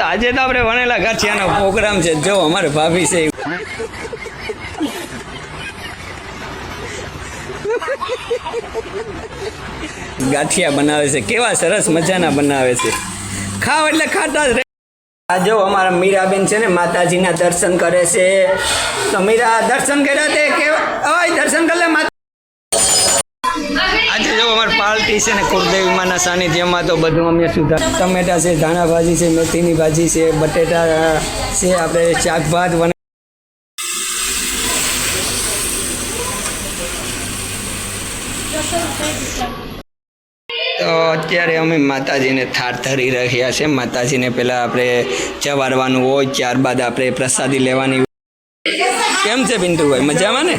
આજે તો આપણે વણેલા ગાંઠિયાનો પ્રોગ્રામ છે. જો અમારે ભાભી છે ગાંઠિયા બનાવે છે. કેવા સરસ મજાના બનાવે છે. ખાવ એટલે ખાતા જ રહે. આ જો અમારા મીરાબેન છે ને માતાજીના દર્શન કરે છે. તો મીરા દર્શન કર્યા તે કેવા દર્શન કરે આજે જો અમારી પાર્ટી છે ને કુળદેવી માના સાનિધ્યમાં. તો બધું અમે સુધા ટમેટા છે, ધાણા ભાજી છે, મેથીની ભાજી છે, બટેટા છે, આપણે શાક ભાત બને. તો અત્યારે અમે માતાજીને થાળ ધરી રહ્યા છે. માતાજીને પહેલાં આપણે જવારવાનું હોય, ત્યારબાદ આપણે પ્રસાદી લેવાની. કેમ છે પિન્ટુભાઈ, મજામાં ને?